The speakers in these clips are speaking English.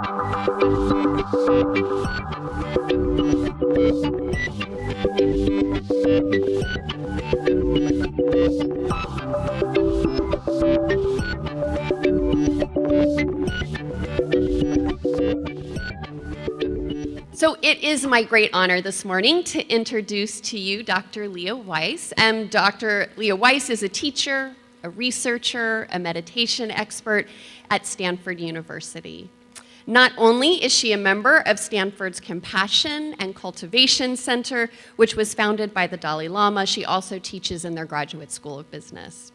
So it is my great honor this morning to introduce to you Dr. Leah Weiss. Dr. Leah Weiss is a teacher, a researcher, a meditation expert at Stanford University. Not only is she a member of Stanford's Compassion and Cultivation Center, which was founded by the Dalai Lama, she also teaches in their Graduate School of Business.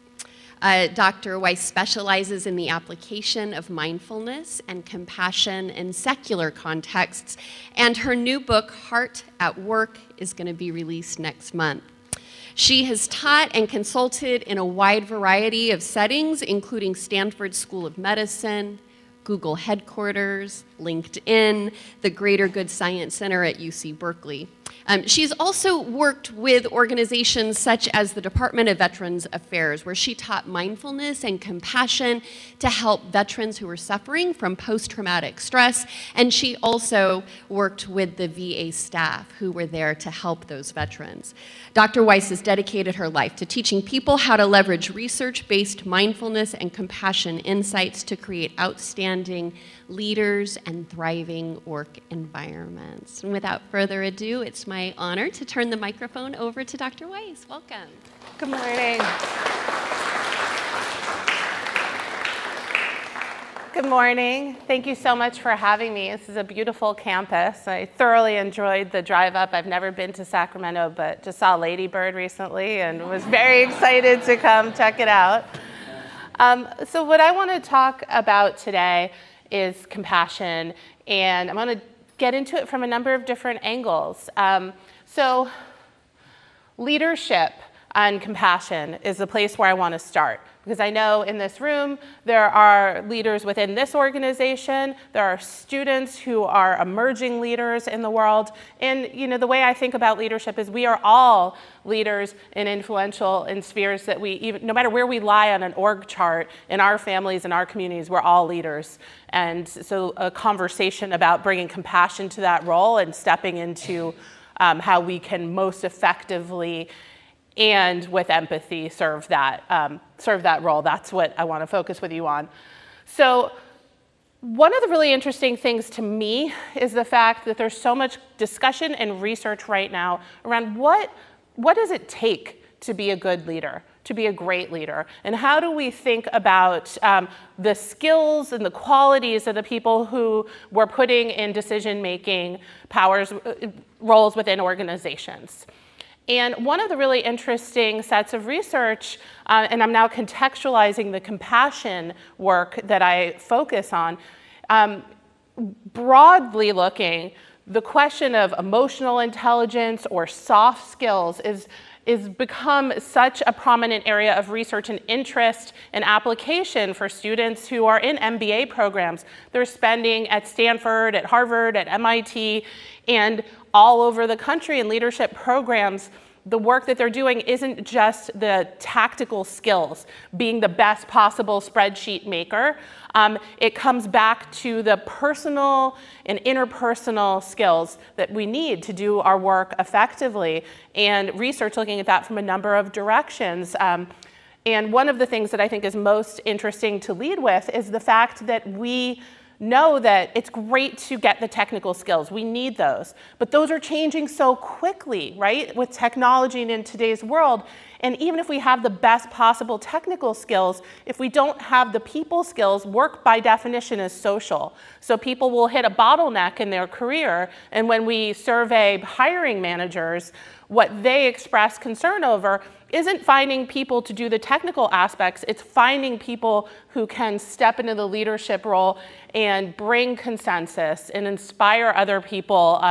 Dr. Weiss specializes in the application of mindfulness and compassion in secular contexts, and her new book, Heart at Work, is going to be released next month. She has taught and consulted in a wide variety of settings, including Stanford School of Medicine, Google headquarters, LinkedIn, the Greater Good Science Center at UC Berkeley. She's also worked with organizations such as the Department of Veterans Affairs, where she taught mindfulness and compassion to help veterans who are suffering from post-traumatic stress. And she also worked with the VA staff who were there to help those veterans. Dr. Weiss has dedicated her life to teaching people how to leverage research-based mindfulness and compassion insights to create outstanding leaders and thriving work environments. And without further ado, it's my honor to turn the microphone over to Dr. Weiss. Welcome. Good morning. Good morning. Thank you so much for having me. This is a beautiful campus. I thoroughly enjoyed the drive up. I've never been to Sacramento, but just saw Lady Bird recently and was very excited to come check it out. So what I want to talk about today is compassion, and I'm going to get into it from a number of different angles. So leadership and compassion is the place where I want to start, because I know in this room there are leaders within this organization, there are students who are emerging leaders in the world, and the way I think about leadership is we are all leaders and influential in spheres that no matter where we lie on an org chart, in our families and our communities, we're all leaders. And so a conversation about bringing compassion to that role and stepping into how we can most effectively and with empathy serve that role. That's what I want to focus with you on. So one of the really interesting things to me is the fact that there's so much discussion and research right now around what does it take to be a good leader, to be a great leader, and how do we think about the skills and the qualities of the people who we're putting in decision-making roles within organizations. And one of the really interesting sets of research, and I'm now contextualizing the compassion work that I focus on, broadly looking, the question of emotional intelligence or soft skills is become such a prominent area of research and interest and application for students who are in MBA programs. They're spending at Stanford, at Harvard, at MIT, and all over the country in leadership programs. The work that they're doing isn't just the tactical skills, being the best possible spreadsheet maker. It comes back to the personal and interpersonal skills that we need to do our work effectively, and research looking at that from a number of directions. And one of the things that I think is most interesting to lead with is the fact that we know that it's great to get the technical skills. We need those. But those are changing so quickly, right, with technology and in today's world. And even if we have the best possible technical skills, if we don't have the people skills, work by definition is social. So people will hit a bottleneck in their career. And when we survey hiring managers, what they express concern over isn't finding people to do the technical aspects, it's finding people who can step into the leadership role and bring consensus and inspire other people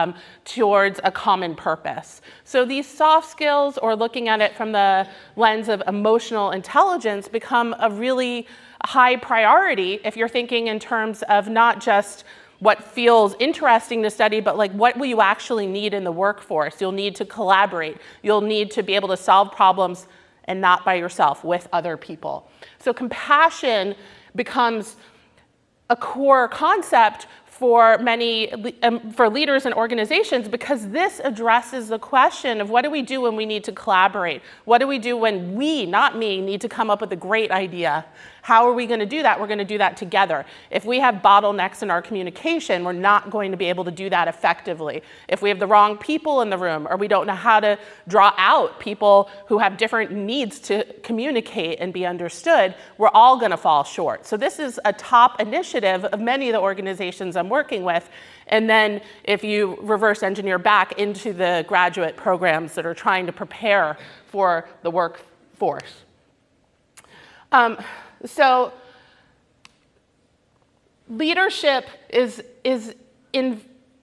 towards a common purpose. So these soft skills, or looking at it from the lens of emotional intelligence, become a really high priority if you're thinking in terms of not just what feels interesting to study, but like what will you actually need in the workforce? You'll need to collaborate. You'll need to be able to solve problems, and not by yourself, with other people. So compassion becomes a core concept for for leaders and organizations, because this addresses the question of what do we do when we need to collaborate? What do we do when we, not me, need to come up with a great idea? How are we going to do that? We're going to do that together. If we have bottlenecks in our communication, we're not going to be able to do that effectively. If we have the wrong people in the room, or we don't know how to draw out people who have different needs to communicate and be understood, we're all going to fall short. So this is a top initiative of many of the organizations I'm working with. And then if you reverse engineer back into the graduate programs that are trying to prepare for the workforce. So leadership is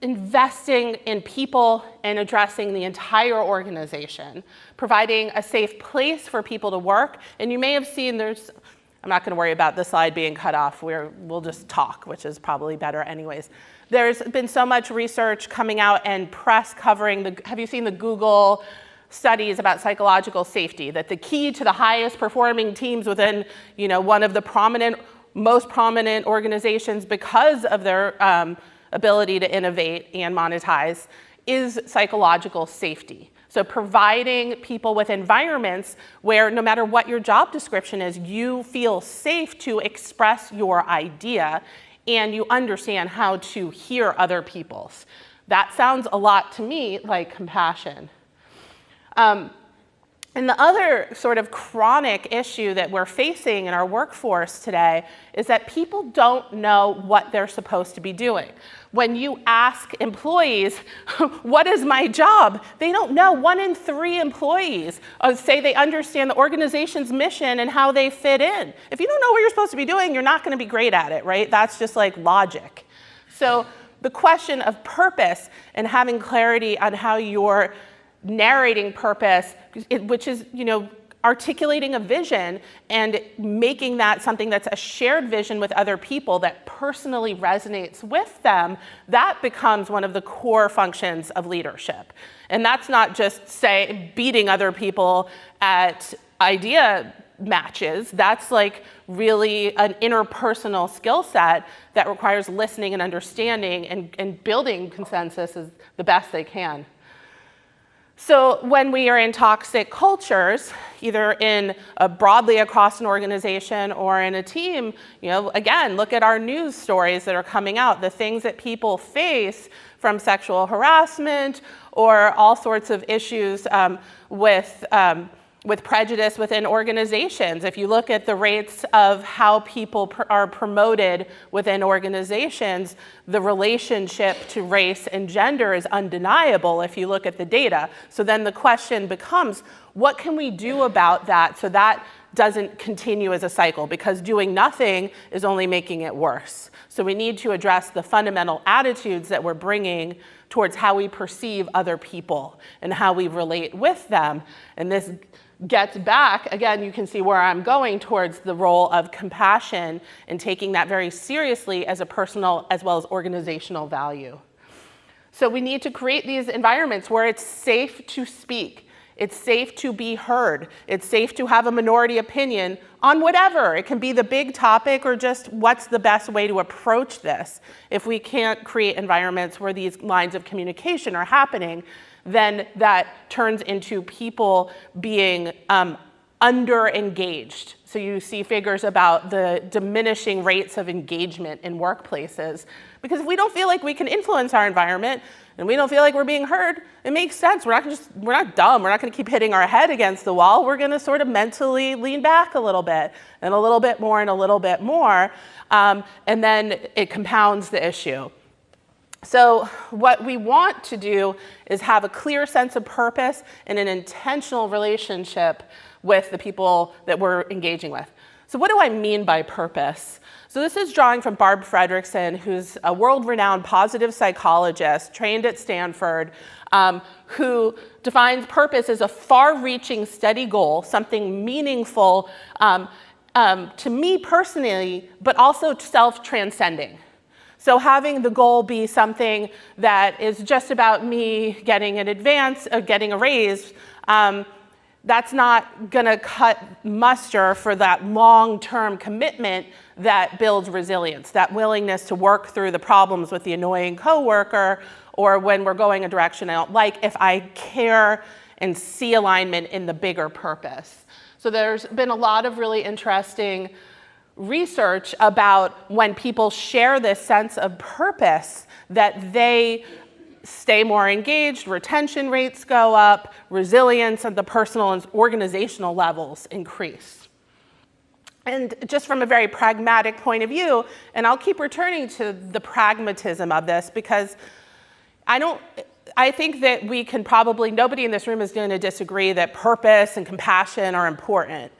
investing in people and addressing the entire organization, providing a safe place for people to work. And you may have seen I'm not going to worry about this slide being cut off. We'll just talk, which is probably better anyways. There's been so much research coming out and press covering have you seen the Google studies about psychological safety, that the key to the highest performing teams within, one of the most prominent organizations because of their ability to innovate and monetize is psychological safety. So providing people with environments where no matter what your job description is, you feel safe to express your idea and you understand how to hear other people's. That sounds a lot to me like compassion. And the other sort of chronic issue that we're facing in our workforce today is that people don't know what they're supposed to be doing. When you ask employees, what is my job? They don't know. 1 in 3 employees say they understand the organization's mission and how they fit in. If you don't know what you're supposed to be doing, you're not going to be great at it, right? That's just like logic. So the question of purpose and having clarity on how you're narrating purpose, which is, articulating a vision and making that something that's a shared vision with other people that personally resonates with them, that becomes one of the core functions of leadership. And that's not just, beating other people at idea matches. That's like really an interpersonal skill set that requires listening and understanding and building consensus as the best they can. So when we are in toxic cultures, either broadly across an organization or in a team, again, look at our news stories that are coming out, the things that people face from sexual harassment or all sorts of issues with prejudice within organizations. If you look at the rates of how people are promoted within organizations, the relationship to race and gender is undeniable if you look at the data. So then the question becomes, what can we do about that so that doesn't continue as a cycle? Because doing nothing is only making it worse. So we need to address the fundamental attitudes that we're bringing towards how we perceive other people and how we relate with them. And this gets back, again, you can see where I'm going towards the role of compassion and taking that very seriously as a personal as well as organizational value. So we need to create these environments where it's safe to speak, it's safe to be heard, it's safe to have a minority opinion on whatever. It can be the big topic or just what's the best way to approach this. If we can't create environments where these lines of communication are happening, then that turns into people being under-engaged. So you see figures about the diminishing rates of engagement in workplaces. Because if we don't feel like we can influence our environment and we don't feel like we're being heard, it makes sense. We're not dumb. We're not going to keep hitting our head against the wall. We're going to sort of mentally lean back a little bit and a little bit more and a little bit more. And then it compounds the issue. So what we want to do is have a clear sense of purpose and an intentional relationship with the people that we're engaging with. So what do I mean by purpose? So this is drawing from Barb Fredrickson, who's a world-renowned positive psychologist trained at Stanford, who defines purpose as a far-reaching, steady goal, something meaningful to me personally, but also self-transcending. So having the goal be something that is just about me getting an advance, getting a raise, that's not going to cut muster for that long-term commitment that builds resilience, that willingness to work through the problems with the annoying coworker, or when we're going a direction I don't like, if I care and see alignment in the bigger purpose. So there's been a lot of really interesting research about when people share this sense of purpose, that they stay more engaged, retention rates go up, resilience at the personal and organizational levels increase. And just from a very pragmatic point of view, and I'll keep returning to the pragmatism of this, because I think that we can probably, nobody in this room is going to disagree that purpose and compassion are important.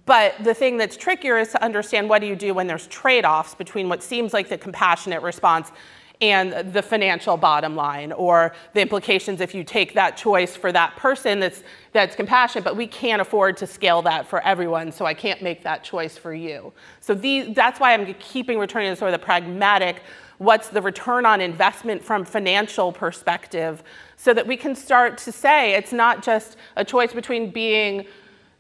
But the thing that's trickier is to understand what do you do when there's trade-offs between what seems like the compassionate response and the financial bottom line, or the implications if you take that choice for that person that's compassionate, but we can't afford to scale that for everyone, so I can't make that choice for you. So that's why I'm keeping returning to sort of the pragmatic, what's the return on investment from financial perspective, so that we can start to say it's not just a choice between being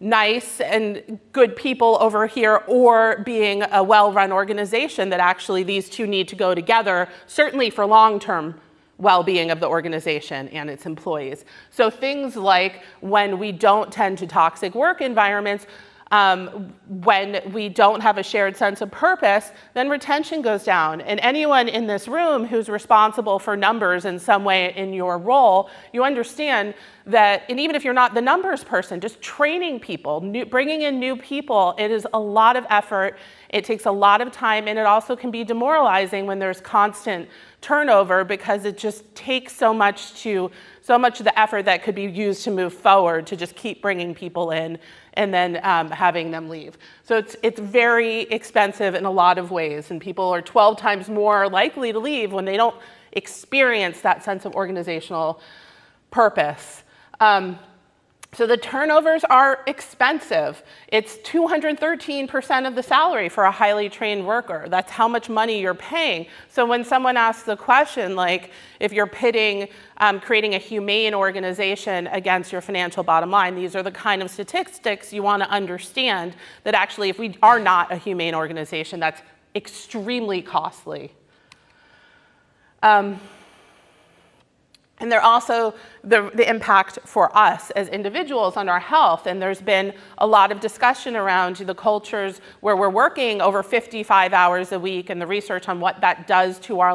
nice and good people over here or being a well-run organization, that actually these two need to go together, certainly for long-term well-being of the organization and its employees. So things like when we don't tend to toxic work environments, when we don't have a shared sense of purpose, then retention goes down. And anyone in this room who's responsible for numbers in some way in your role, you understand that, and even if you're not the numbers person, just training people, bringing in new people, it is a lot of effort, it takes a lot of time, and it also can be demoralizing when there's constant turnover, because it just takes so much of the effort that could be used to move forward to just keep bringing people in and then having them leave. So it's very expensive in a lot of ways, and people are 12 times more likely to leave when they don't experience that sense of organizational purpose. So the turnovers are expensive. It's 213% of the salary for a highly trained worker. That's how much money you're paying. So when someone asks the question, like, if you're pitting creating a humane organization against your financial bottom line, these are the kind of statistics you want to understand, that actually if we are not a humane organization, that's extremely costly. And they're also the impact for us as individuals on our health. And there's been a lot of discussion around the cultures where we're working over 55 hours a week, and the research on what that does to our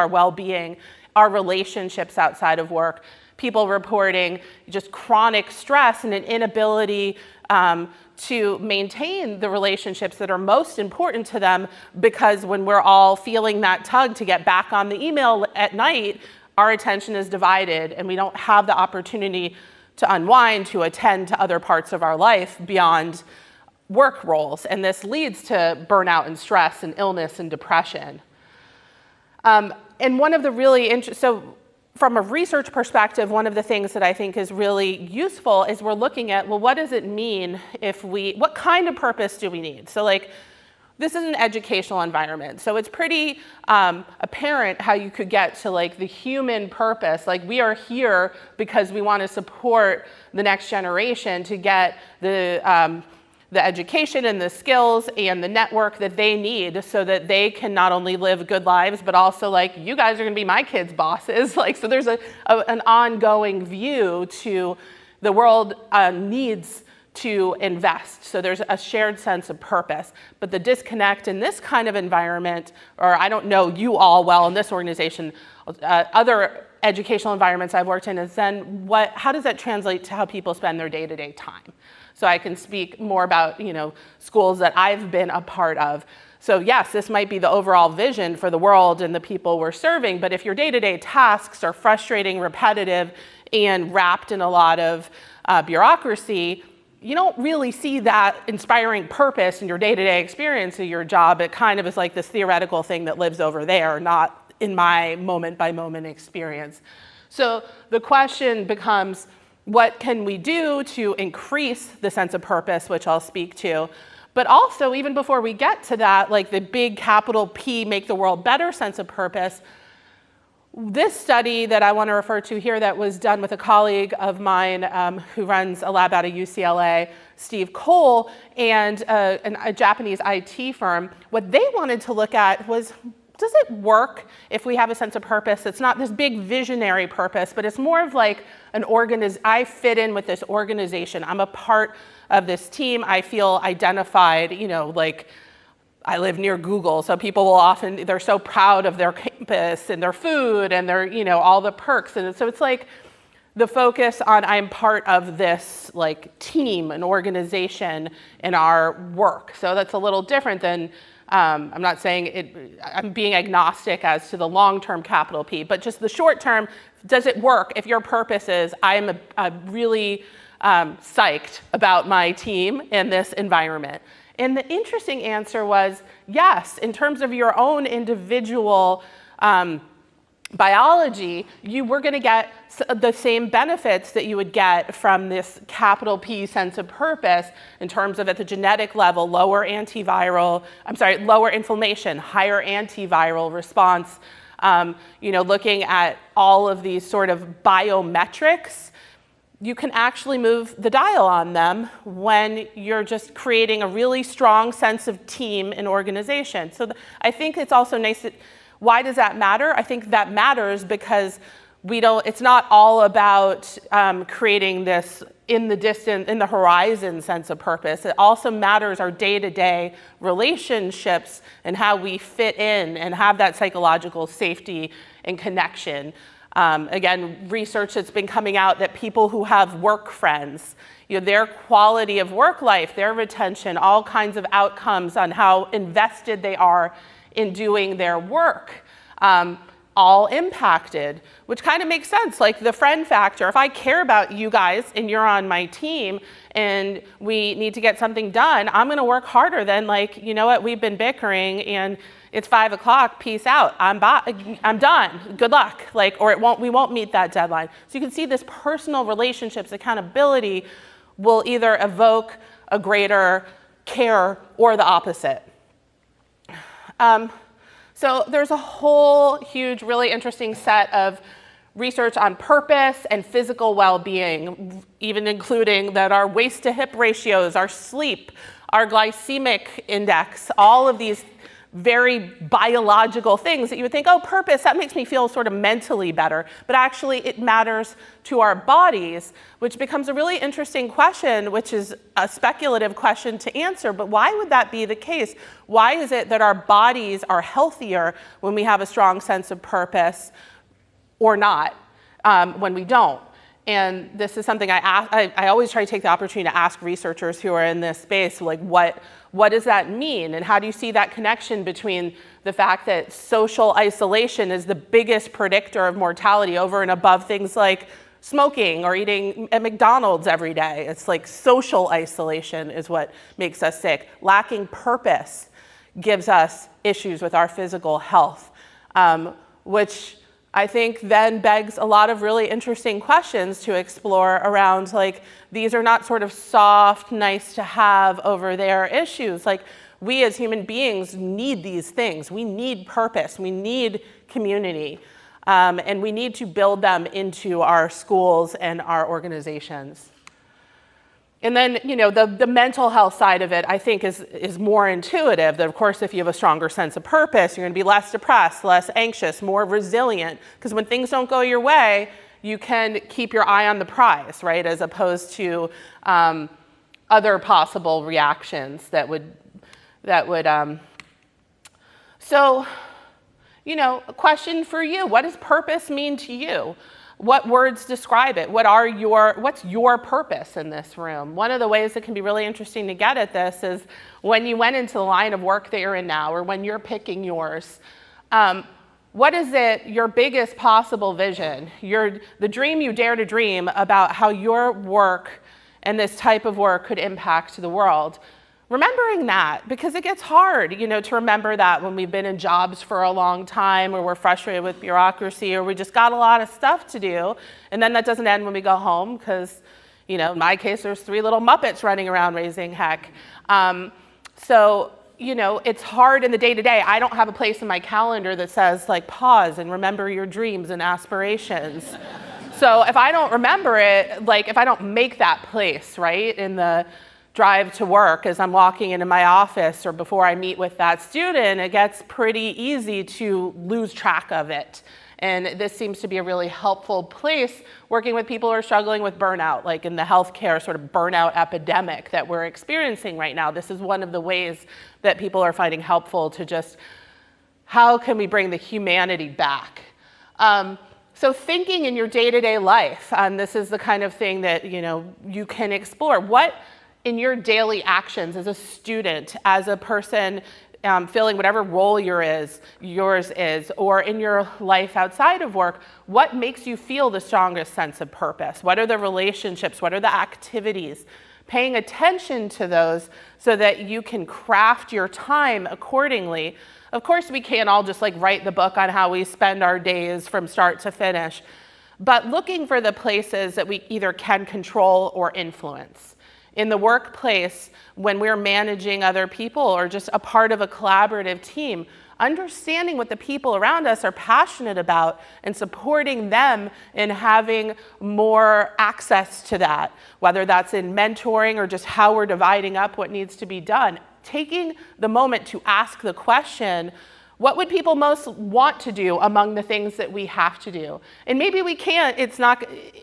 well-being, our relationships outside of work. People reporting just chronic stress and an inability to maintain the relationships that are most important to them, because when we're all feeling that tug to get back on the email at night, our attention is divided and we don't have the opportunity to unwind, to attend to other parts of our life beyond work roles. And this leads to burnout and stress and illness and depression. And one of the really so from a research perspective, one of the things that I think is really useful is we're looking at, well, what does it mean what kind of purpose do we need? So like, this is an educational environment, so it's pretty apparent how you could get to like the human purpose. Like, we are here because we want to support the next generation to get the education and the skills and the network that they need, so that they can not only live good lives, but also like, you guys are going to be my kids' bosses. Like, so there's an ongoing view to the world needs to invest. So there's a shared sense of purpose. But the disconnect in this kind of environment, or I don't know you all well in this organization, other educational environments I've worked in, is then how does that translate to how people spend their day-to-day time? So I can speak more about, schools that I've been a part of. So yes, this might be the overall vision for the world and the people we're serving, but if your day-to-day tasks are frustrating, repetitive, and wrapped in a lot of bureaucracy, you don't really see that inspiring purpose in your day-to-day experience of your job. It kind of is like this theoretical thing that lives over there, not in my moment-by-moment experience. So the question becomes, what can we do to increase the sense of purpose, which I'll speak to? But also, even before we get to that, like the big capital P, make the world better sense of purpose, This study that I want to refer to here that was done with a colleague of mine who runs a lab out of UCLA, Steve Cole, and a Japanese IT firm, what they wanted to look at was, does it work if we have a sense of purpose? It's not this big visionary purpose, but it's more of like I fit in with this organization. I'm a part of this team. I feel identified, like I live near Google, so people will often, they're so proud of their campus and their food and their, all the perks. And so it's like the focus on I'm part of this like team, an organization in our work. So that's a little different than, I'm not saying I'm being agnostic as to the long-term capital P, but just the short term, does it work if your purpose is I'm really psyched about my team in this environment? And the interesting answer was yes. In terms of your own individual biology, you were going to get the same benefits that you would get from this capital P sense of purpose in terms of at the genetic level, lower inflammation, higher antiviral response, looking at all of these sort of biometrics. You can actually move the dial on them when you're just creating a really strong sense of team and organization. So I think it's also nice why does that matter? I think that matters because it's not all about creating this in the horizon sense of purpose. It also matters our day-to-day relationships and how we fit in and have that psychological safety and connection. Again, research that's been coming out that people who have work friends, their quality of work life, their retention, all kinds of outcomes on how invested they are in doing their work, all impacted, which kind of makes sense. Like the friend factor, if I care about you guys and you're on my team and we need to get something done, I'm going to work harder than like, we've been bickering and it's 5 o'clock, peace out, I'm done, good luck, we won't meet that deadline. So you can see this personal relationships, accountability will either evoke a greater care or the opposite. So there's a whole huge, really interesting set of research on purpose and physical well-being, even including that our waist to hip ratios, our sleep, our glycemic index, all of these very biological things that you would think, oh, purpose, that makes me feel sort of mentally better. But actually it matters to our bodies, which becomes a really interesting question, which is a speculative question to answer. But why would that be the case? Why is it that our bodies are healthier when we have a strong sense of purpose or not when we don't? And this is something I always try to take the opportunity to ask researchers who are in this space, like what does that mean? And how do you see that connection between the fact that social isolation is the biggest predictor of mortality over and above things like smoking or eating at McDonald's every day? It's like social isolation is what makes us sick. Lacking purpose gives us issues with our physical health, which I think then begs a lot of really interesting questions to explore around like, these are not sort of soft, nice to have over there issues. Like we as human beings need these things. We need purpose, we need community, and we need to build them into our schools and our organizations. And then, the mental health side of it, I think, is more intuitive. That, of course, if you have a stronger sense of purpose, you're going to be less depressed, less anxious, more resilient. Because when things don't go your way, you can keep your eye on the prize, right? As opposed to other possible reactions that would. So, a question for you: what does purpose mean to you? What words describe it? What's your purpose in this room? One of the ways that can be really interesting to get at this is when you went into the line of work that you're in now, or when you're picking yours, what is it, your biggest possible vision, the dream you dare to dream about how your work and this type of work could impact the world? Remembering that, because it gets hard, to remember that when we've been in jobs for a long time, or we're frustrated with bureaucracy, or we just got a lot of stuff to do, and then that doesn't end when we go home, because, in my case, there's 3 little Muppets running around raising heck. So it's hard in the day-to-day. I don't have a place in my calendar that says like pause and remember your dreams and aspirations. So if I don't remember it, like if I don't make that place, right, in the drive to work as I'm walking into my office or before I meet with that student, it gets pretty easy to lose track of it. And this seems to be a really helpful place working with people who are struggling with burnout, like in the healthcare sort of burnout epidemic that we're experiencing right now. This is one of the ways that people are finding helpful to just, how can we bring the humanity back? So thinking in your day-to-day life, this is the kind of thing that you can explore. What in your daily actions as a student, as a person filling whatever role yours is, or in your life outside of work, what makes you feel the strongest sense of purpose? What are the relationships? What are the activities? Paying attention to those so that you can craft your time accordingly. Of course, we can't all just like write the book on how we spend our days from start to finish, but looking for the places that we either can control or influence. In the workplace, when we're managing other people or just a part of a collaborative team, understanding what the people around us are passionate about and supporting them in having more access to that, whether that's in mentoring or just how we're dividing up what needs to be done. Taking the moment to ask the question, what would people most want to do among the things that we have to do? And maybe we can't,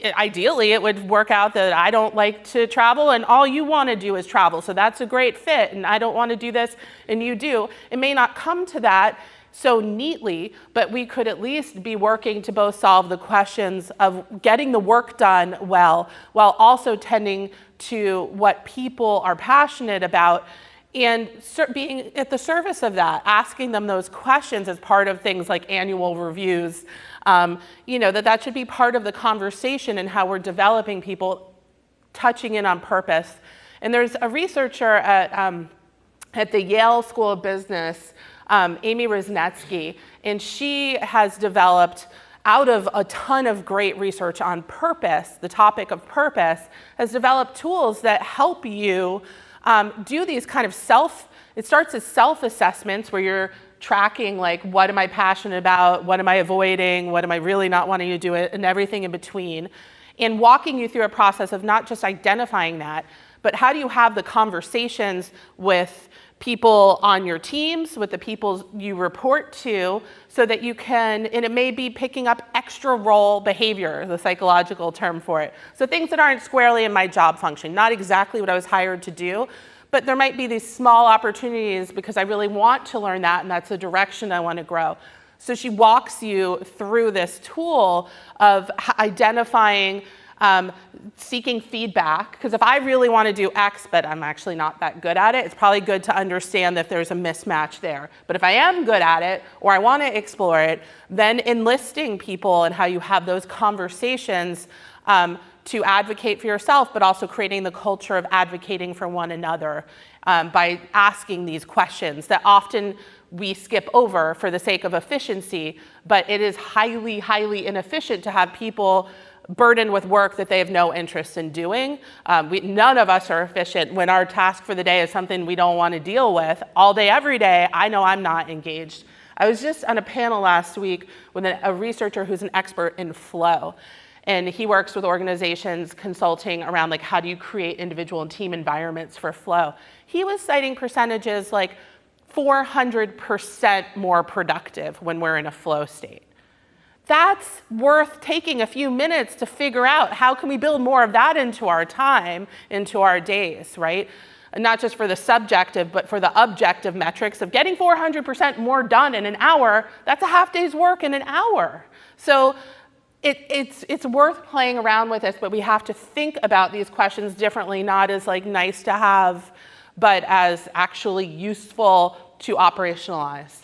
ideally it would work out that I don't like to travel and all you want to do is travel. So that's a great fit, and I don't want to do this and you do. It may not come to that so neatly, but we could at least be working to both solve the questions of getting the work done well, while also tending to what people are passionate about, and being at the service of that, asking them those questions as part of things like annual reviews, that should be part of the conversation and how we're developing people, touching in on purpose. And there's a researcher at the Yale School of Business, Amy Wrzesniewski, and she has developed, out of a ton of great research on purpose, the topic of purpose, has developed tools that help you do these kind of it starts as self-assessments where you're tracking like, what am I passionate about? What am I avoiding? What am I really not wanting to do? And everything in between. And walking you through a process of not just identifying that, but how do you have the conversations with people on your teams, with the people you report to, so that you can, and it may be picking up extra role behavior, the psychological term for it. So things that aren't squarely in my job function, not exactly what I was hired to do, but there might be these small opportunities because I really want to learn that and that's a direction I want to grow. So she walks you through this tool of identifying, seeking feedback, because if I really want to do X, but I'm actually not that good at it, it's probably good to understand that there's a mismatch there. But if I am good at it, or I want to explore it, then enlisting people and how you have those conversations to advocate for yourself, but also creating the culture of advocating for one another by asking these questions that often we skip over for the sake of efficiency, but it is highly, highly inefficient to have people burdened with work that they have no interest in doing. None of us are efficient when our task for the day is something we don't want to deal with. All day, every day, I know I'm not engaged. I was just on a panel last week with a researcher who's an expert in flow. And he works with organizations consulting around like, how do you create individual and team environments for flow? He was citing percentages like 400% more productive when we're in a flow state. That's worth taking a few minutes to figure out how can we build more of that into our time, into our days, right? And not just for the subjective, but for the objective metrics of getting 400% more done in an hour. That's a half day's work in an hour. So it's worth playing around with this, but we have to think about these questions differently, not as like nice to have, but as actually useful to operationalize.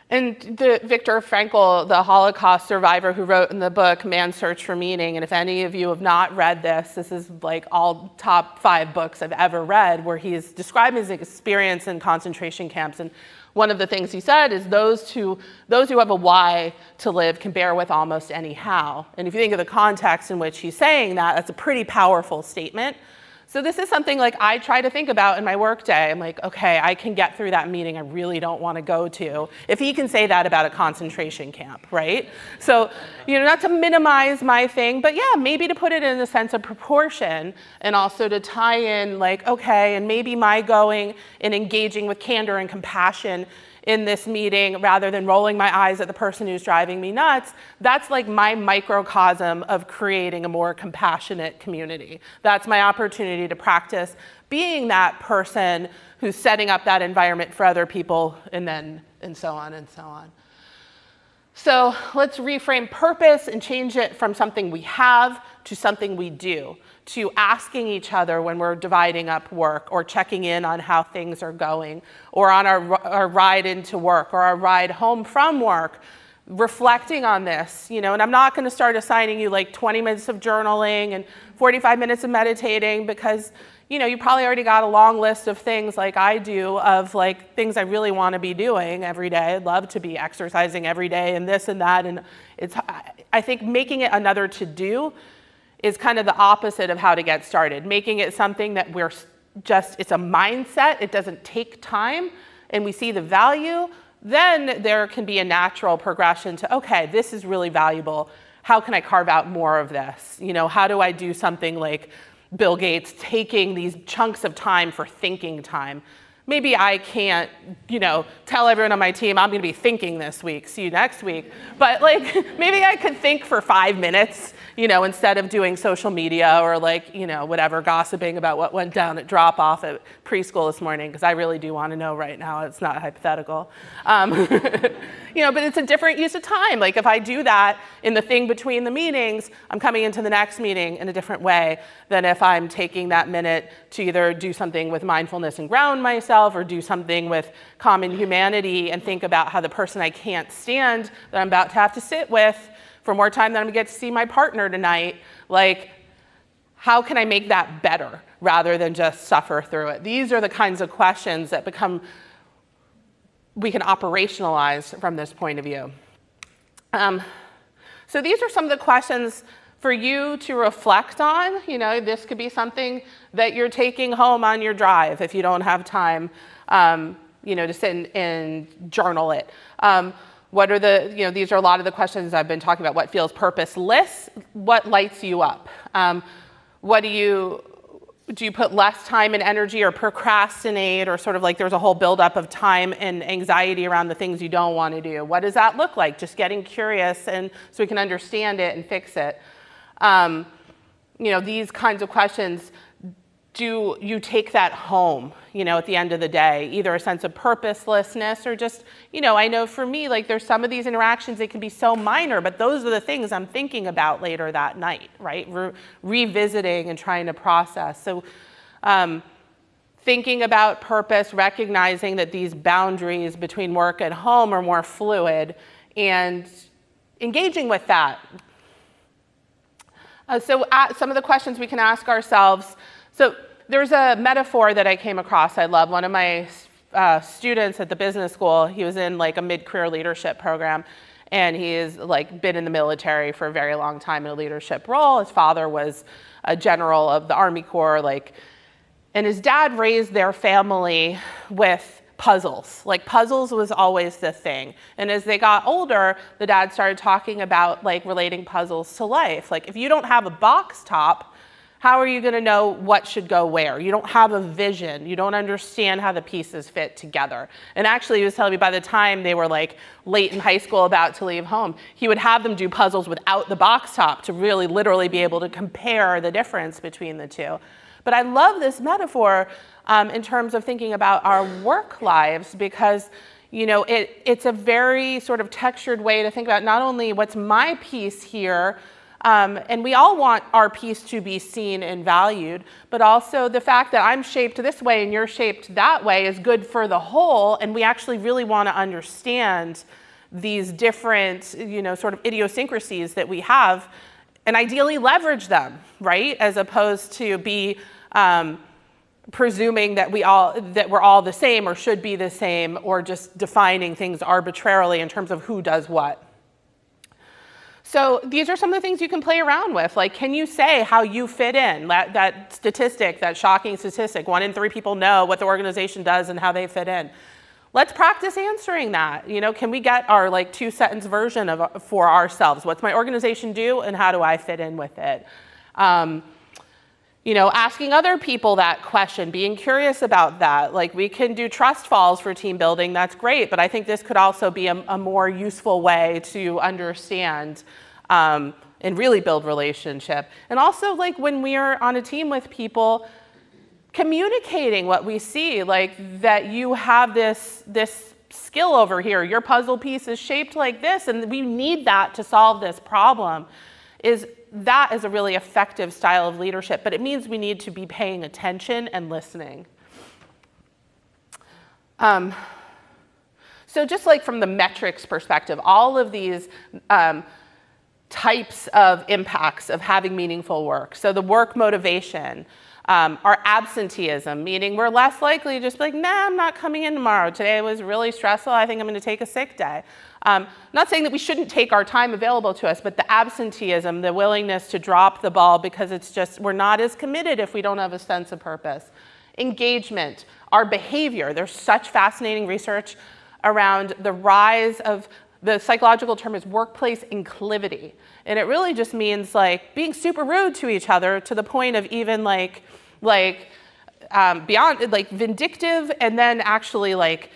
And Viktor Frankl, the Holocaust survivor who wrote in the book, Man's Search for Meaning, and if any of you have not read this is like all top 5 books I've ever read, where he's describing his experience in concentration camps. And one of the things he said is those who have a why to live can bear with almost any how. And if you think of the context in which he's saying that, that's a pretty powerful statement. So this is something like I try to think about in my workday. I'm like, okay, I can get through that meeting I really don't want to go to. If he can say that about a concentration camp, right? So, not to minimize my thing, but yeah, maybe to put it in a sense of proportion, and also to tie in like, okay, and maybe my going and engaging with candor and compassion in this meeting rather than rolling my eyes at the person who's driving me nuts, that's like my microcosm of creating a more compassionate community. That's my opportunity to practice being that person who's setting up that environment for other people, and so on and so on. So let's reframe purpose and change it from something we have to something we do, to asking each other when we're dividing up work or checking in on how things are going, or on our ride into work or our ride home from work, reflecting on this, and I'm not going to start assigning you like 20 minutes of journaling and 45 minutes of meditating, because you probably already got a long list of things like I do of like things I really want to be doing every day. I'd love to be exercising every day and this and that, and I think making it another to-do is kind of the opposite of how to get started. Making it something that it's a mindset, it doesn't take time, and we see the value, then there can be a natural progression to, okay, this is really valuable. How can I carve out more of this? How do I do something like Bill Gates taking these chunks of time for thinking time? Maybe I can't, tell everyone on my team, I'm going to be thinking this week, see you next week. But maybe I could think for 5 minutes, instead of doing social media or whatever, gossiping about what went down at drop off at preschool this morning, because I really do want to know right now. It's not hypothetical. But it's a different use of time. Like if I do that in the thing between the meetings, I'm coming into the next meeting in a different way than if I'm taking that minute to either do something with mindfulness and ground myself, or do something with common humanity and think about how the person I can't stand that I'm about to have to sit with for more time than I'm gonna get to see my partner tonight, how can I make that better rather than just suffer through it? These are the kinds of questions that we can operationalize from this point of view. So these are some of the questions for you to reflect on. This could be something that you're taking home on your drive if you don't have time, to sit and journal it. What are these are a lot of the questions I've been talking about. What feels purposeless? What lights you up? Do you put less time and energy or procrastinate, or sort of like there's a whole buildup of time and anxiety around the things you don't want to do? What does that look like? Just getting curious and so we can understand it and fix it. These kinds of questions, do you take that home, at the end of the day, either a sense of purposelessness or just, I know for me, there's some of these interactions, they can be so minor, but those are the things I'm thinking about later that night, right? Revisiting and trying to process. So thinking about purpose, recognizing that these boundaries between work and home are more fluid, and engaging with that. So some of the questions we can ask ourselves. So there's a metaphor that I came across I love. One of my students at the business school, he was in a mid-career leadership program, and he has been in the military for a very long time in a leadership role. His father was a general of the Army Corps, and his dad raised their family with puzzles. Puzzles was always the thing. And as they got older, the dad started talking about relating puzzles to life. If you don't have a box top, how are you going to know what should go where? You don't have a vision. You don't understand how the pieces fit together. And actually, he was telling me by the time they were late in high school, about to leave home, he would have them do puzzles without the box top to really literally be able to compare the difference between the two. But I love this metaphor in terms of thinking about our work lives, because it's a very sort of textured way to think about not only what's my piece here, and we all want our piece to be seen and valued, but also the fact that I'm shaped this way and you're shaped that way is good for the whole, and we actually really want to understand these different, sort of idiosyncrasies that we have, and ideally leverage them, right? As opposed to be presuming that we're all the same or should be the same, or just defining things arbitrarily in terms of who does what. So these are some of the things you can play around with. Like, can you say how you fit in? That statistic, that shocking statistic, 1 in 3 people know what the organization does and how they fit in. Let's practice answering that. Can we get our 2-sentence version for ourselves? What's my organization do and how do I fit in with it? Asking other people that question, being curious about that. We can do trust falls for team building, that's great, but I think this could also be a more useful way to understand and really build relationship. And also, when we are on a team with people, communicating what we see, that you have this skill over here, your puzzle piece is shaped like this, and we need that to solve this problem, that is a really effective style of leadership, but it means we need to be paying attention and listening. So just from the metrics perspective, all of these types of impacts of having meaningful work. So the work motivation, our absenteeism, meaning we're less likely to just be nah, I'm not coming in tomorrow. Today was really stressful. I think I'm going to take a sick day. Not saying that we shouldn't take our time available to us, but the absenteeism, the willingness to drop the ball because it's just we're not as committed if we don't have a sense of purpose. Engagement, our behavior. There's such fascinating research around the rise of the psychological term is workplace inclivity. And it really just means being super rude to each other to the point of even beyond vindictive and then actually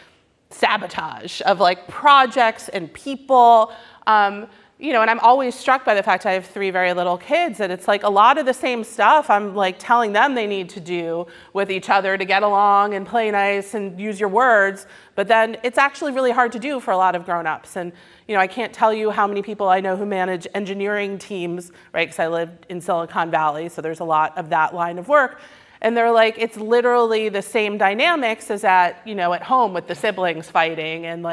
sabotage of projects and people. And I'm always struck by the fact I have 3 very little kids, and it's a lot of the same stuff I'm telling them they need to do with each other to get along and play nice and use your words, but then it's actually really hard to do for a lot of grown-ups. And I can't tell you how many people I know who manage engineering teams, right, because I lived in Silicon Valley, so there's a lot of that line of work. And they're it's literally the same dynamics as at home with the siblings fighting and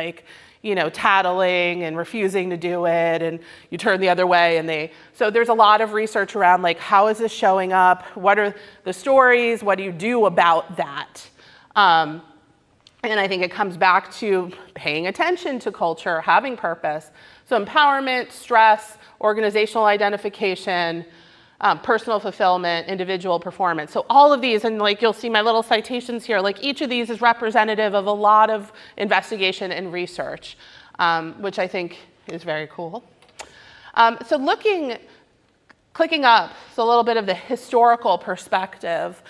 tattling and refusing to do it, and you turn the other way, so there's a lot of research around how is this showing up? What are the stories? What do you do about that? And I think it comes back to paying attention to culture, having purpose. So empowerment, stress, organizational identification, personal fulfillment, individual performance. So all of these, and you'll see my little citations here, each of these is representative of a lot of investigation and research, which I think is very cool. So clicking up, so a little bit of the historical perspective.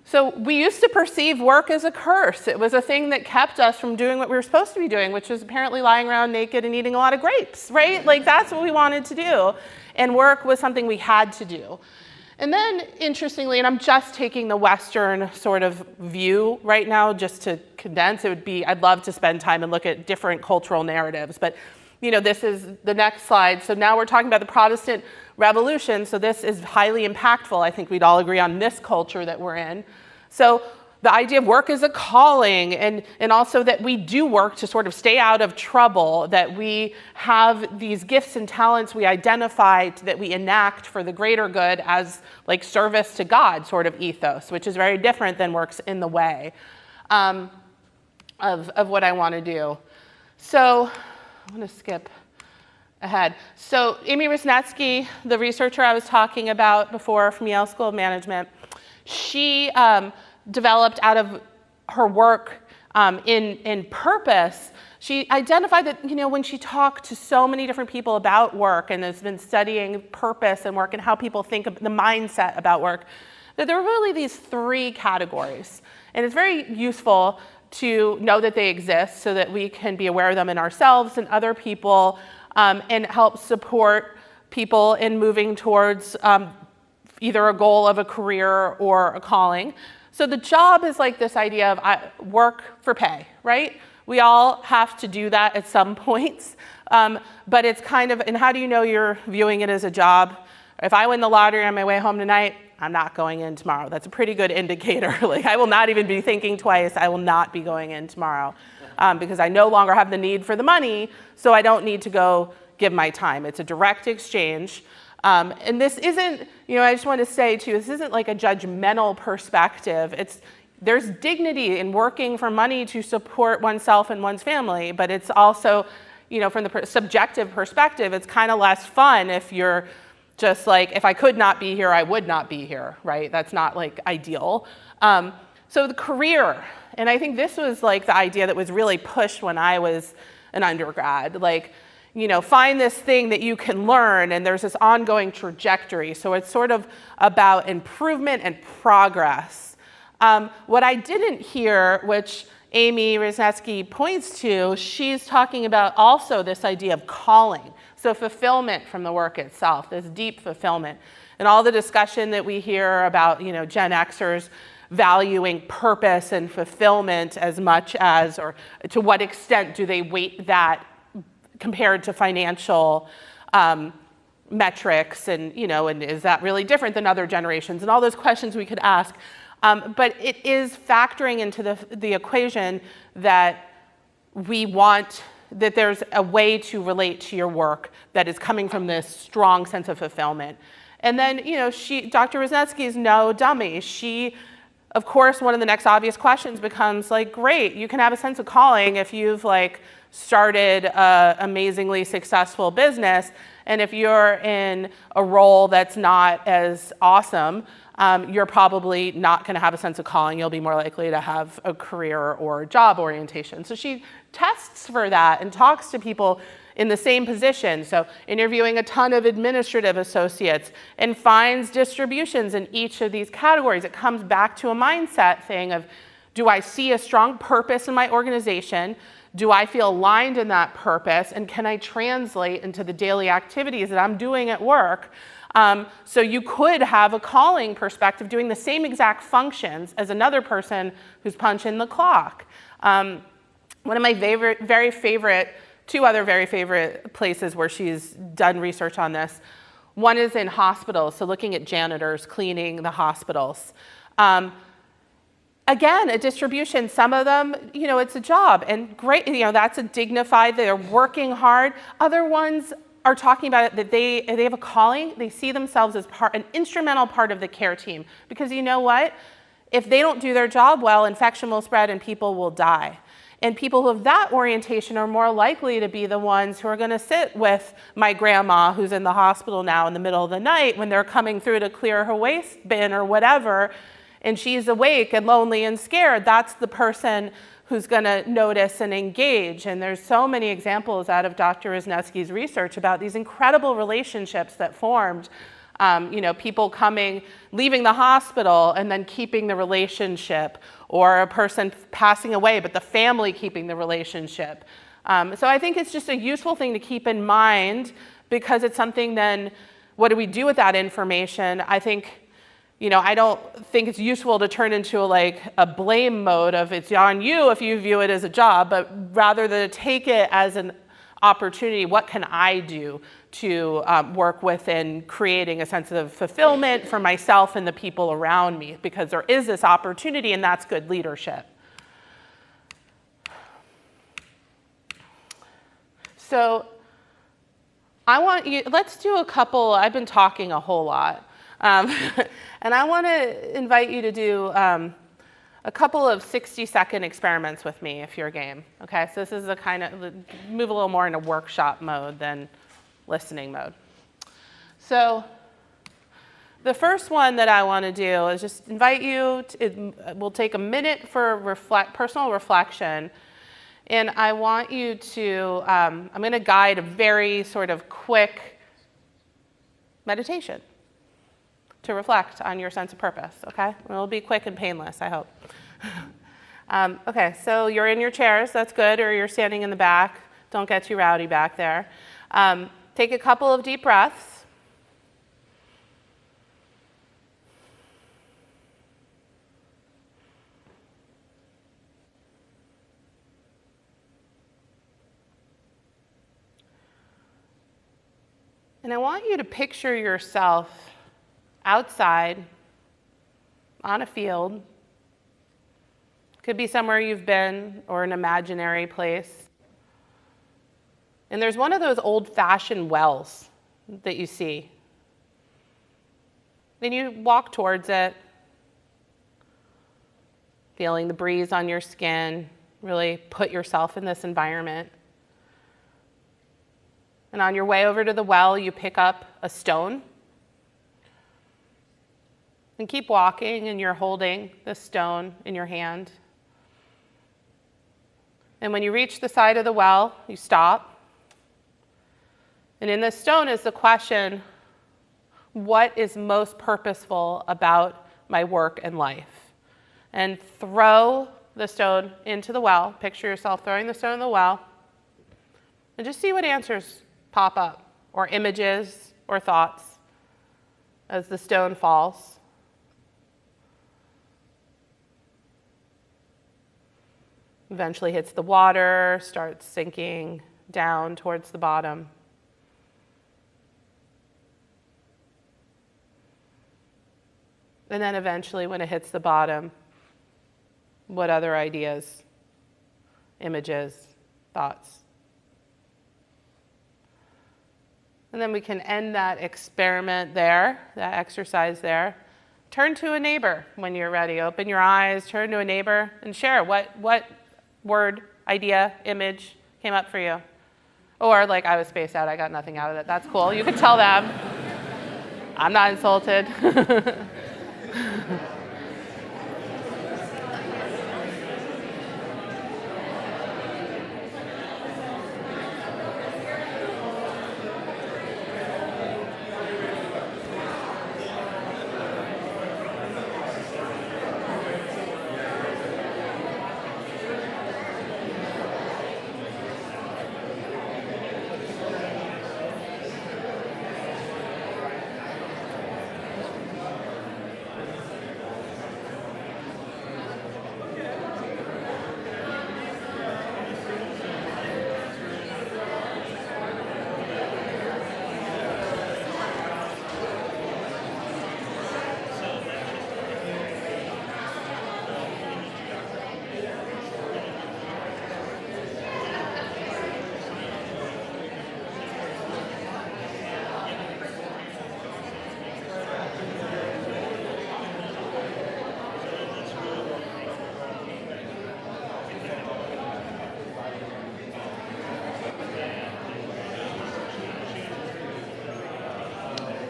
So we used to perceive work as a curse. It was a thing that kept us from doing what we were supposed to be doing, which was apparently lying around naked and eating a lot of grapes, right? That's what we wanted to do. And work was something we had to do. And then, interestingly, and I'm just taking the Western sort of view right now just to condense, I'd love to spend time and look at different cultural narratives, but this is the next slide. So now we're talking about the Protestant Revolution, so this is highly impactful. I think we'd all agree on this culture that we're in. So the idea of work as a calling, and also that we do work to sort of stay out of trouble, that we have these gifts and talents we identify, that we enact for the greater good as service to God sort of ethos, which is very different than works in the way of what I want to do. So I'm going to skip ahead. So Amy Wrzesniewski, the researcher I was talking about before from Yale School of Management, she developed out of her work in purpose. She identified that, when she talked to so many different people about work and has been studying purpose and work and how people think of the mindset about work, that there are really these 3 categories. And it's very useful to know that they exist so that we can be aware of them in ourselves and other people, and help support people in moving towards either a goal of a career or a calling. So the job is this idea of work for pay, right? We all have to do that at some points, but it's kind of, and how do you know you're viewing it as a job? If I win the lottery on my way home tonight, I'm not going in tomorrow. That's a pretty good indicator. I will not even be thinking twice. I will not be going in tomorrow because I no longer have the need for the money, so I don't need to go give my time. It's a direct exchange. And this isn't, I just want to say too, this isn't a judgmental perspective. There's dignity in working for money to support oneself and one's family, but it's also, from the subjective perspective, it's kind of less fun if you're just like, if I could not be here, I would not be here, right? That's not like ideal. So the career, and I think this was like the idea that was really pushed when I was an undergrad, like, find this thing that you can learn, and there's this ongoing trajectory. So it's sort of about improvement and progress. What I didn't hear, which Amy Wrzesniewski points to, she's talking about also this idea of calling. So fulfillment from the work itself, this deep fulfillment. And all the discussion that we hear about, Gen Xers valuing purpose and fulfillment as much as, or to what extent do they weight that compared to financial metrics, and and is that really different than other generations, and all those questions we could ask. But it is factoring into the equation that we want, that there's a way to relate to your work that is coming from this strong sense of fulfillment. And then, Dr. Wrzesniewski is no dummy. Of course, one of the next obvious questions becomes like, great, you can have a sense of calling if you've like started an amazingly successful business, and if you're in a role that's not as awesome, you're probably not going to have a sense of calling. You'll be more likely to have a career or job orientation. So she tests for that and talks to people in the same position, so interviewing a ton of administrative associates, and finds distributions in each of these categories. It comes back to a mindset thing of, do I see a strong purpose in my organization? Do I feel aligned in that purpose? And can I translate into the daily activities that I'm doing at work? So you could have a calling perspective doing the same exact functions as another person who's punching the clock. One of my two other very favorite places where she's done research on this. One is in hospitals, so looking at janitors cleaning the hospitals. Again, a distribution, some of them, it's a job, and great, that's a dignified, they're working hard. Other ones are talking about it, that they have a calling, they see themselves as an instrumental part of the care team. Because you know what? If they don't do their job well, infection will spread and people will die. And people who have that orientation are more likely to be the ones who are going to sit with my grandma who's in the hospital now in the middle of the night when they're coming through to clear her waste bin or whatever, and she's awake and lonely and scared. That's the person who's going to notice and engage. And there's so many examples out of Dr. Wrzesniewski's research about these incredible relationships that formed. People leaving the hospital and then keeping the relationship, or a person passing away, but the family keeping the relationship. So I think it's just a useful thing to keep in mind, because it's something then, what do we do with that information? I think, I don't think it's useful to turn into a blame mode of it's on you if you view it as a job, but rather than take it as an opportunity, what can I do to work within creating a sense of fulfillment for myself and the people around me, because there is this opportunity, and that's good leadership. So let's do a couple, I've been talking a whole lot, and I want to invite you to do a couple of 60-second experiments with me if you're game. Okay, so this is a kind of, move a little more into workshop mode than listening mode. So the first one that I want to do is just invite you, we'll take a minute for personal reflection, and I want you to, I'm going to guide a very sort of quick meditation to reflect on your sense of purpose, okay? It'll be quick and painless, I hope. Okay, so you're in your chairs, that's good, or you're standing in the back. Don't get too rowdy back there. Take a couple of deep breaths. And I want you to picture yourself outside on a field. Could be somewhere you've been or an imaginary place. And there's one of those old-fashioned wells that you see. Then you walk towards it, feeling the breeze on your skin, really put yourself in this environment. And on your way over to the well, you pick up a stone. And keep walking, and you're holding the stone in your hand. And when you reach the side of the well, you stop. And in this stone is the question, what is most purposeful about my work and life? And throw the stone into the well. Picture yourself throwing the stone in the well. And just see what answers pop up, or images, or thoughts as the stone falls. Eventually hits the water, starts sinking down towards the bottom. And then eventually, when it hits the bottom, what other ideas, images, thoughts? And then we can end that experiment there, that exercise there. Turn to a neighbor when you're ready. Open your eyes, turn to a neighbor, and share what word, idea, image came up for you. Or like, I was spaced out, I got nothing out of it. That's cool. You can tell them. I'm not insulted.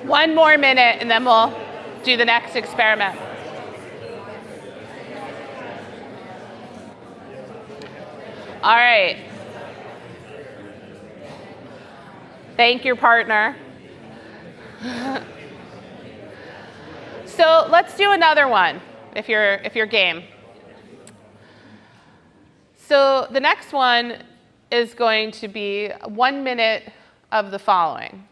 One more minute, and then we'll do the next experiment. All right. Thank your partner. So let's do another one, if you're game. So the next one is going to be 1 minute of the following.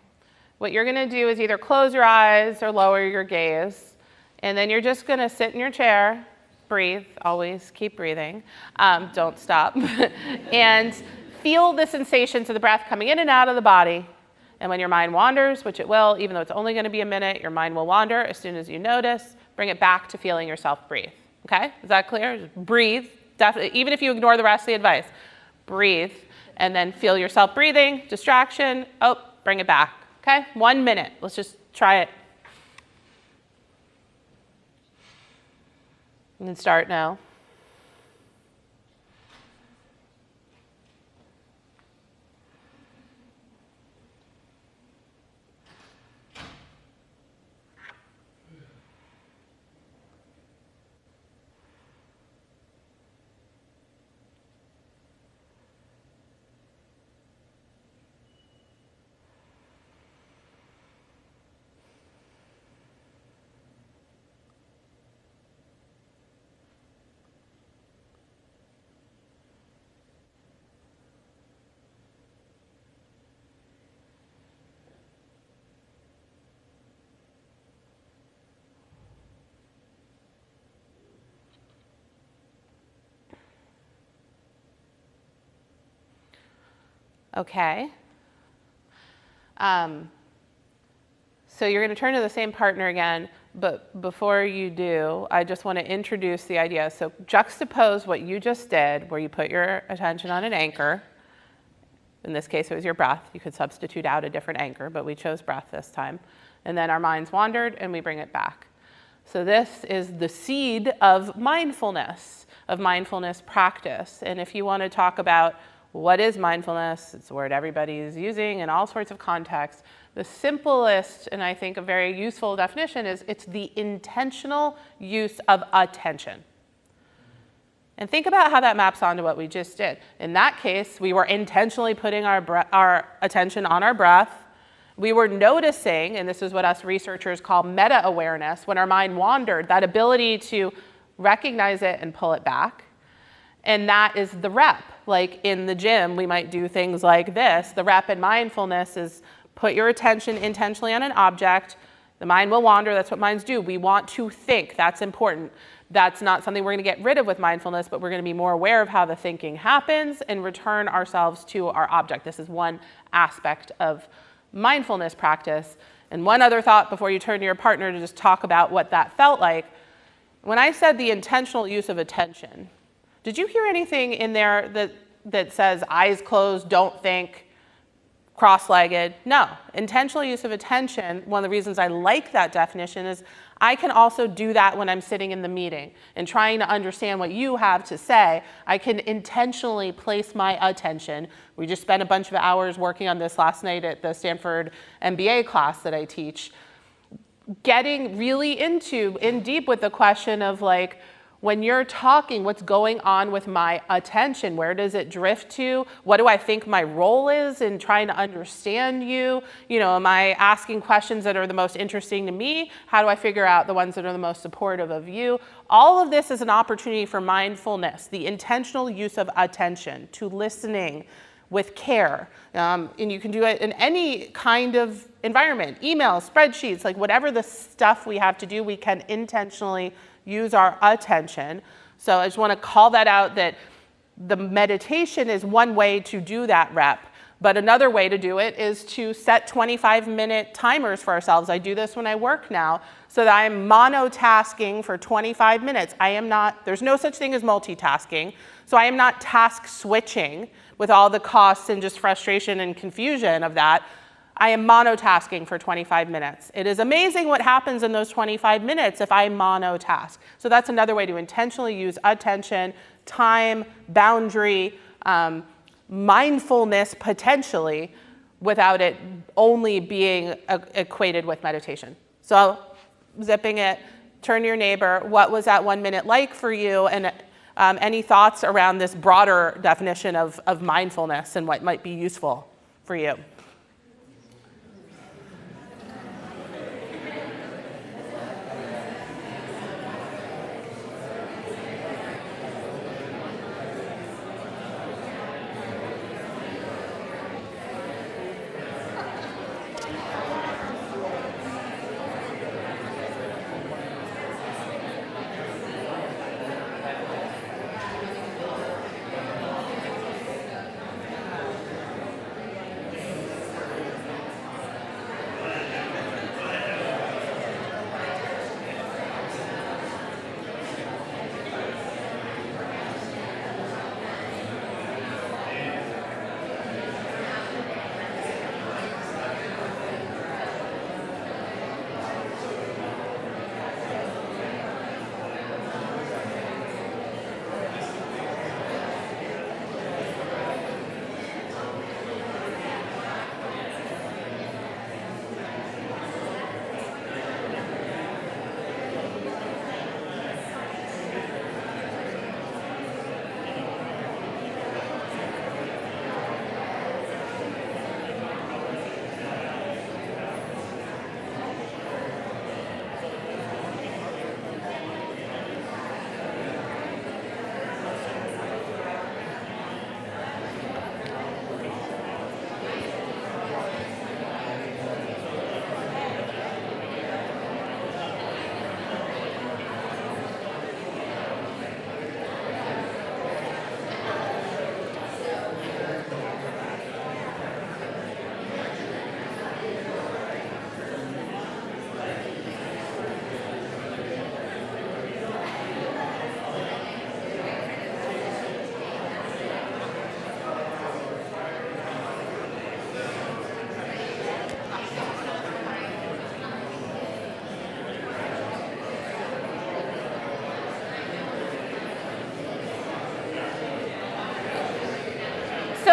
What you're going to do is either close your eyes or lower your gaze, and then you're just going to sit in your chair, breathe, always keep breathing, don't stop, and feel the sensations of the breath coming in and out of the body. And when your mind wanders, which it will, even though it's only going to be a minute, your mind will wander. As soon as you notice, bring it back to feeling yourself breathe. Okay? Is that clear? Just breathe. Definitely, even if you ignore the rest of the advice, breathe, and then feel yourself breathing, distraction, bring it back. Okay? 1 minute. Let's just try it. And then start now. Okay. So you're going to turn to the same partner again, but before you do, I just want to introduce the idea. So juxtapose what you just did, where you put your attention on an anchor. In this case, it was your breath. You could substitute out a different anchor, but we chose breath this time. And then our minds wandered, and we bring it back. So this is the seed of mindfulness practice. And if you want to talk about What is mindfulness? It's a word everybody is using in all sorts of contexts. The simplest, and I think a very useful definition, is it's the intentional use of attention. And think about how that maps onto what we just did. In that case, we were intentionally putting our attention on our breath. We were noticing, and this is what us researchers call meta-awareness, when our mind wandered, that ability to recognize it and pull it back. And that is the rep. Like in the gym, we might do things like this. The rep in mindfulness is put your attention intentionally on an object. The mind will wander. That's what minds do. We want to think. That's important. That's not something we're going to get rid of with mindfulness, but we're going to be more aware of how the thinking happens and return ourselves to our object. This is one aspect of mindfulness practice. And one other thought before you turn to your partner to just talk about what that felt like. When I said the intentional use of attention, did you hear anything in there that says eyes closed, don't think, cross-legged? No. Intentional use of attention, one of the reasons I like that definition is I can also do that when I'm sitting in the meeting and trying to understand what you have to say. I can intentionally place my attention. We just spent a bunch of hours working on this last night at the Stanford MBA class that I teach, getting really in deep with the question of like, when you're talking, what's going on with my attention? Where does it drift to? What do I think my role is in trying to understand you? You know, am I asking questions that are the most interesting to me? How do I figure out the ones that are the most supportive of you? All of this is an opportunity for mindfulness, the intentional use of attention, to listening with care. And you can do it in any kind of environment, emails, spreadsheets, like whatever the stuff we have to do, we can intentionally use our attention. So I just want to call that out, that the meditation is one way to do that rep, but another way to do it is to set 25-minute timers for ourselves. I do this when I work now, so that I'm monotasking for 25 minutes. There's no such thing as multitasking, so I am not task switching with all the costs and just frustration and confusion of that. I am monotasking for 25 minutes. It is amazing what happens in those 25 minutes if I monotask. So that's another way to intentionally use attention, time, boundary, mindfulness potentially, without it only being equated with meditation. So zipping it, turn to your neighbor, what was that 1 minute like for you? And any thoughts around this broader definition of mindfulness and what might be useful for you?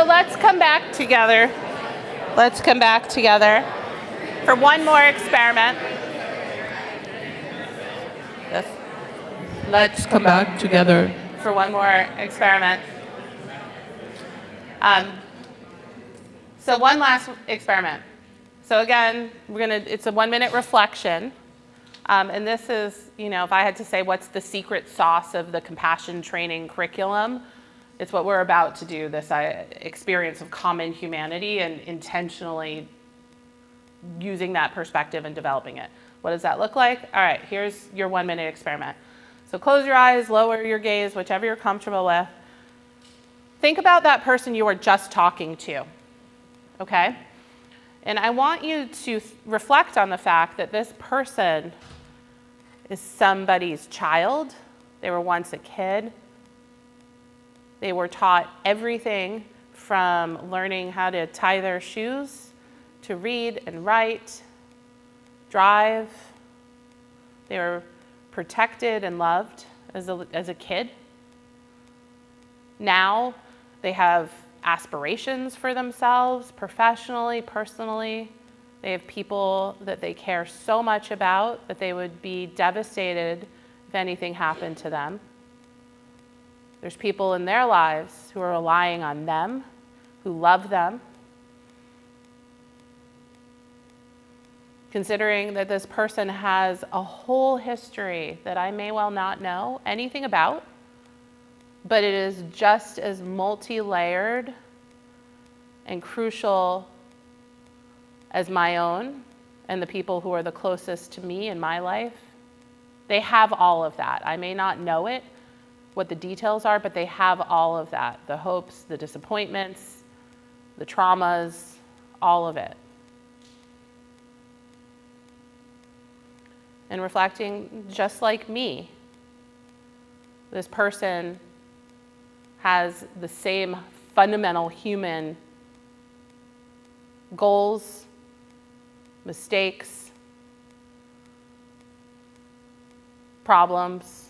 So let's come back together. Let's come back together for one more experiment. Yes. Let's come back together. For one more experiment. So one last experiment. So again, it's a 1-minute reflection. And this is, if I had to say what's the secret sauce of the compassion training curriculum, it's what we're about to do, this experience of common humanity and intentionally using that perspective and developing it. What does that look like? All right, here's your 1-minute experiment. So close your eyes, lower your gaze, whichever you're comfortable with. Think about that person you were just talking to, okay? And I want you to reflect on the fact that this person is somebody's child. They were once a kid. They were taught everything from learning how to tie their shoes, to read and write, drive. They were protected and loved as a kid. Now they have aspirations for themselves, professionally, personally. They have people that they care so much about that they would be devastated if anything happened to them. There's people in their lives who are relying on them, who love them. Considering that this person has a whole history that I may well not know anything about, but it is just as multi-layered and crucial as my own and the people who are the closest to me in my life. They have all of that. I may not know it, what the details are, but they have all of that. The hopes, the disappointments, the traumas, all of it. And reflecting, just like me, this person has the same fundamental human goals, mistakes, problems.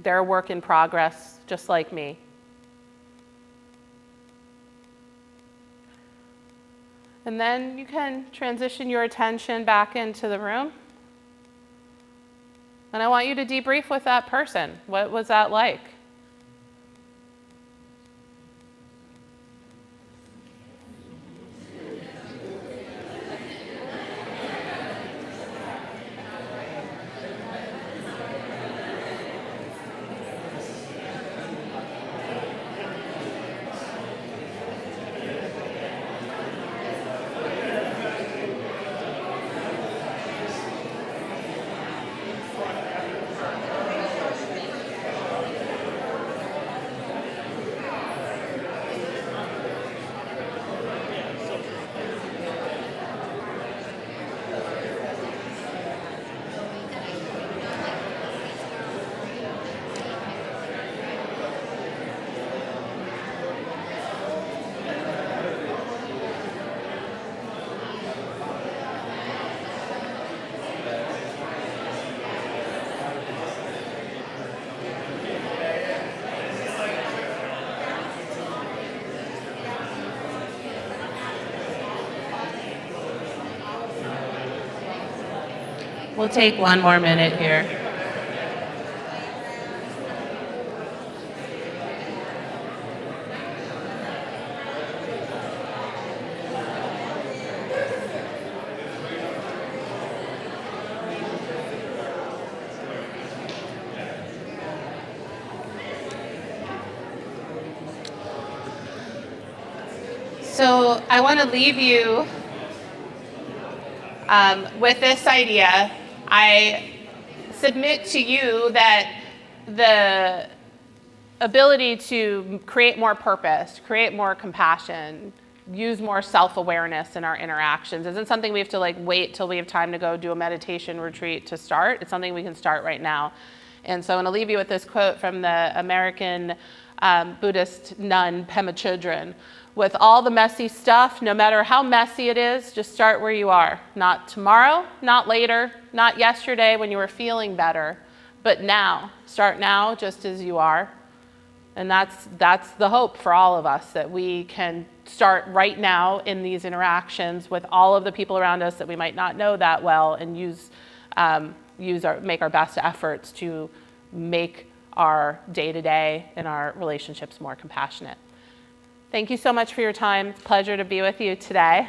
They're a work in progress, just like me. And then you can transition your attention back into the room. And I want you to debrief with that person. What was that like? We'll take one more minute here. So I want to leave you with this idea. I submit to you that the ability to create more purpose, create more compassion, use more self-awareness in our interactions isn't something we have to wait till we have time to go do a meditation retreat to start. It's something we can start right now. And so I'm going to leave you with this quote from the American Buddhist nun Pema Chodron. With all the messy stuff, no matter how messy it is, just start where you are. Not tomorrow, not later, not yesterday when you were feeling better, but now. Start now just as you are. And that's the hope for all of us, that we can start right now in these interactions with all of the people around us that we might not know that well, and make our best efforts to make our day-to-day and our relationships more compassionate. Thank you so much for your time. It's a pleasure to be with you today.